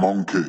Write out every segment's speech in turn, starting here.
Monkey.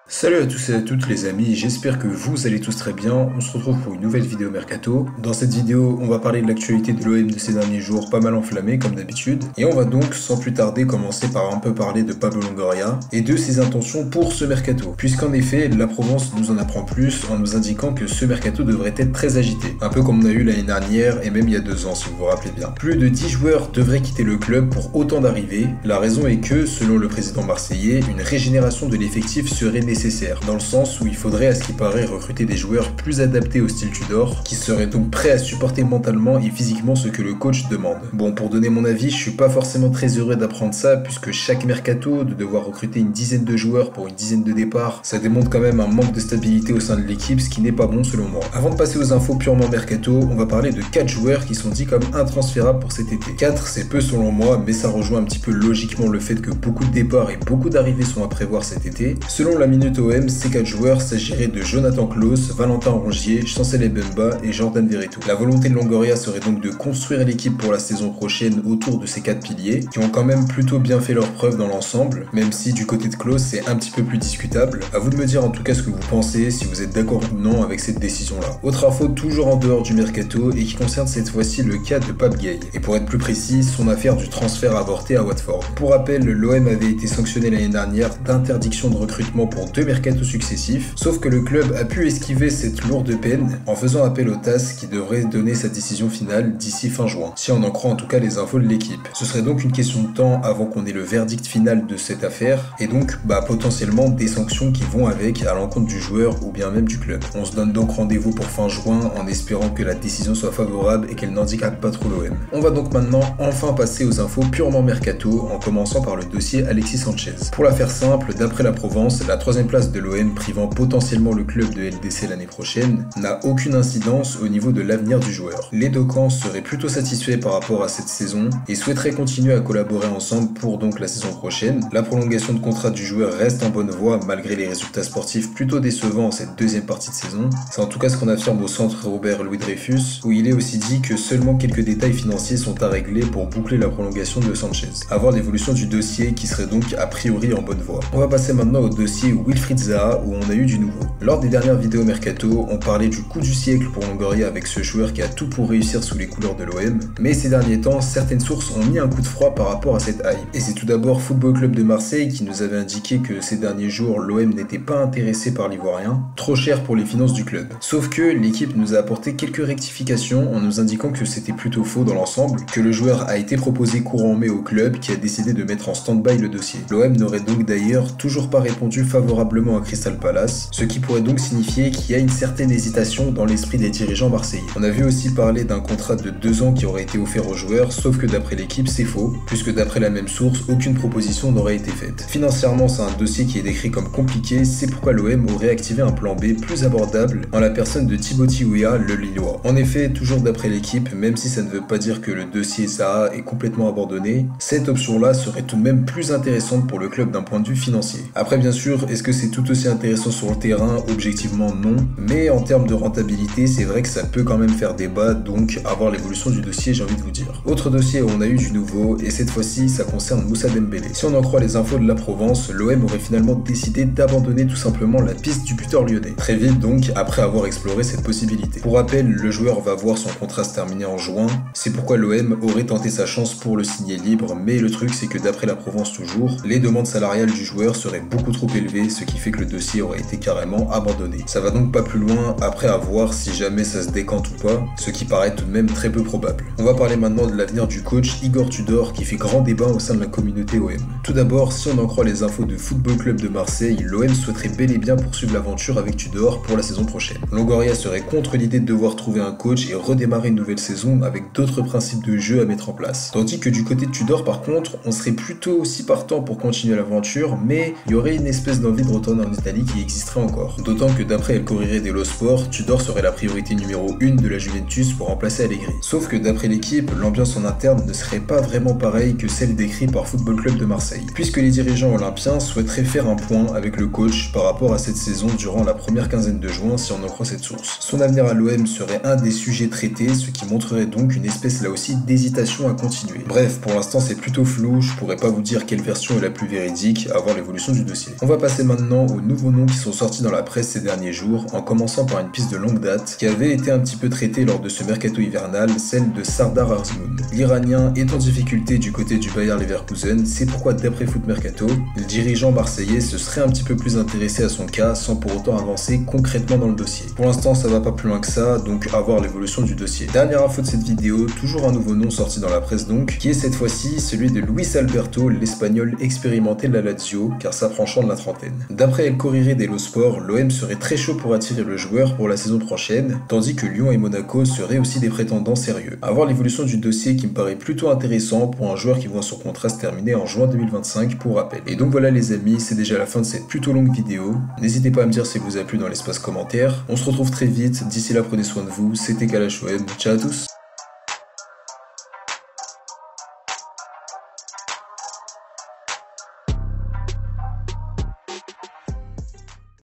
Salut à tous et à toutes les amis, j'espère que vous allez tous très bien. On se retrouve pour une nouvelle vidéo Mercato. Dans cette vidéo, on va parler de l'actualité de l'OM de ces derniers jours, pas mal enflammée comme d'habitude. Et on va donc, sans plus tarder, commencer par un peu parler de Pablo Longoria et de ses intentions pour ce Mercato. Puisqu'en effet, la Provence nous en apprend plus en nous indiquant que ce Mercato devrait être très agité. Un peu comme on a eu l'année dernière et même il y a 2 ans si vous vous rappelez bien. Plus de 10 joueurs devraient quitter le club pour autant d'arrivées. La raison est que, selon le président marseillais, une régénération de l'effectif serait nécessaire, dans le sens où il faudrait à ce qui paraît recruter des joueurs plus adaptés au style Tudor, qui seraient donc prêts à supporter mentalement et physiquement ce que le coach demande. Bon, pour donner mon avis, je suis pas forcément très heureux d'apprendre ça, puisque chaque mercato, de devoir recruter une dizaine de joueurs pour une dizaine de départs, ça démontre quand même un manque de stabilité au sein de l'équipe, ce qui n'est pas bon selon moi. Avant de passer aux infos purement mercato, on va parler de 4 joueurs qui sont dits comme intransférables pour cet été. 4 c'est peu selon moi, mais ça rejoint un petit peu logiquement le fait que beaucoup de départs et beaucoup d'arrivées sont à prévoir cet été. Selon la Minute OM, ces 4 joueurs s'agirait de Jonathan Klaus, Valentin Rongier, Chancel Mbemba et Jordan Verretou. La volonté de Longoria serait donc de construire l'équipe pour la saison prochaine autour de ces 4 piliers, qui ont quand même plutôt bien fait leurs preuves dans l'ensemble, même si du côté de Klaus c'est un petit peu plus discutable. À vous de me dire en tout cas ce que vous pensez, si vous êtes d'accord ou non avec cette décision-là. Autre info toujours en dehors du mercato et qui concerne cette fois-ci le cas de Pape Gueye, et pour être plus précis, son affaire du transfert avorté à Watford. Pour rappel, l'OM avait été sanctionné l'année dernière d'interdiction de recrutement pour 2 mercatos successifs, sauf que le club a pu esquiver cette lourde peine en faisant appel au TAS qui devrait donner sa décision finale d'ici fin juin, si on en croit en tout cas les infos de l'équipe. Ce serait donc une question de temps avant qu'on ait le verdict final de cette affaire, et donc potentiellement des sanctions qui vont avec à l'encontre du joueur ou bien même du club. On se donne donc rendez-vous pour fin juin en espérant que la décision soit favorable et qu'elle n'handicape pas trop l'OM. On va donc maintenant enfin passer aux infos purement mercato en commençant par le dossier Alexis Sanchez. Pour la faire simple, d'après la Provence, la 3ème place de l'OM privant potentiellement le club de LDC l'année prochaine n'a aucune incidence au niveau de l'avenir du joueur. Les deux camps seraient plutôt satisfaits par rapport à cette saison et souhaiteraient continuer à collaborer ensemble pour donc la saison prochaine. La prolongation de contrat du joueur reste en bonne voie malgré les résultats sportifs plutôt décevants en cette deuxième partie de saison. C'est en tout cas ce qu'on affirme au centre Robert Louis Dreyfus, où il est aussi dit que seulement quelques détails financiers sont à régler pour boucler la prolongation de Sanchez. À voir l'évolution du dossier qui serait donc a priori en bonne voie. On va passer maintenant au dossier Wilfried Zaha où on a eu du nouveau. Lors des dernières vidéos mercato, on parlait du coup du siècle pour Longoria avec ce joueur qui a tout pour réussir sous les couleurs de l'OM, mais ces derniers temps, certaines sources ont mis un coup de froid par rapport à cette hype. Et c'est tout d'abord Football Club de Marseille qui nous avait indiqué que ces derniers jours, l'OM n'était pas intéressé par l'Ivoirien, trop cher pour les finances du club. Sauf que l'équipe nous a apporté quelques rectifications en nous indiquant que c'était plutôt faux dans l'ensemble, que le joueur a été proposé courant mai au club qui a décidé de mettre en stand-by le dossier. L'OM n'aurait donc d'ailleurs toujours pas répondu favorablement à Crystal Palace, ce qui pourrait donc signifier qu'il y a une certaine hésitation dans l'esprit des dirigeants marseillais. On a vu aussi parler d'un contrat de 2 ans qui aurait été offert aux joueurs, sauf que d'après l'équipe c'est faux, puisque d'après la même source, aucune proposition n'aurait été faite. Financièrement c'est un dossier qui est décrit comme compliqué, c'est pourquoi l'OM aurait activé un plan B plus abordable en la personne de Thibauti Ouya, le Lillois. En effet, toujours d'après l'équipe, même si ça ne veut pas dire que le dossier Zaha est complètement abandonné, cette option-là serait tout de même plus intéressante pour le club d'un point de vue financier. Après bien sûr, est-ce que c'est tout aussi intéressant sur le terrain? Objectivement non, mais en termes de rentabilité, c'est vrai que ça peut quand même faire débat, donc à voir l'évolution du dossier, j'ai envie de vous dire. Autre dossier où on a eu du nouveau, et cette fois-ci ça concerne Moussa Dembélé. Si on en croit les infos de la Provence, l'OM aurait finalement décidé d'abandonner tout simplement la piste du buteur lyonnais. Très vite donc, après avoir exploré cette possibilité. Pour rappel, le joueur va voir son contrat se terminer en juin, c'est pourquoi l'OM aurait tenté sa chance pour le signer libre, mais le truc c'est que d'après la Provence toujours, les demandes salariales du joueur seraient beaucoup trop élevées, ce qui fait que le dossier aurait été carrément abandonné. Ça va donc pas plus loin, après à voir si jamais ça se décante ou pas, ce qui paraît tout de même très peu probable. On va parler maintenant de l'avenir du coach Igor Tudor qui fait grand débat au sein de la communauté OM. Tout d'abord, si on en croit les infos de Football Club de Marseille, l'OM souhaiterait bel et bien poursuivre l'aventure avec Tudor pour la saison prochaine. Longoria serait contre l'idée de devoir trouver un coach et redémarrer une nouvelle saison avec d'autres principes de jeu à mettre en place. Tandis que du côté de Tudor par contre, on serait plutôt aussi partant pour continuer l'aventure, mais il y aurait une espèce d'envie de retrouver retourner en Italie qui existerait encore. D'autant que d'après El Corriere dello Sport, Tudor serait la priorité numéro 1 de la Juventus pour remplacer Allegri. Sauf que d'après l'équipe, l'ambiance en interne ne serait pas vraiment pareille que celle décrite par Football Club de Marseille, puisque les dirigeants olympiens souhaiteraient faire un point avec le coach par rapport à cette saison durant la première quinzaine de juin si on en croit cette source. Son avenir à l'OM serait un des sujets traités, ce qui montrerait donc une espèce là aussi d'hésitation à continuer. Bref, pour l'instant c'est plutôt flou, je pourrais pas vous dire quelle version est la plus véridique à voir l'évolution du dossier. On va passer maintenant aux nouveaux noms qui sont sortis dans la presse ces derniers jours, en commençant par une piste de longue date qui avait été un petit peu traitée lors de ce mercato hivernal, celle de Sardar Azmoun. L'Iranien est en difficulté du côté du Bayer Leverkusen, c'est pourquoi d'après Foot Mercato, le dirigeant marseillais se serait un petit peu plus intéressé à son cas sans pour autant avancer concrètement dans le dossier. Pour l'instant ça va pas plus loin que ça, donc à voir l'évolution du dossier. Dernière info de cette vidéo, toujours un nouveau nom sorti dans la presse donc, qui est cette fois-ci celui de Luis Alberto, l'espagnol expérimenté de la Lazio, car s'approchant de la trentaine. D'après El Corriere dello Sport, l'OM serait très chaud pour attirer le joueur pour la saison prochaine, tandis que Lyon et Monaco seraient aussi des prétendants sérieux. À voir l'évolution du dossier qui me paraît plutôt intéressant pour un joueur qui voit son contrat se terminer en juin 2025 pour rappel. Et donc voilà les amis, c'est déjà la fin de cette plutôt longue vidéo. N'hésitez pas à me dire si elle vous a plu dans l'espace commentaire. On se retrouve très vite, d'ici là prenez soin de vous, c'était Kalash OM, ciao à tous.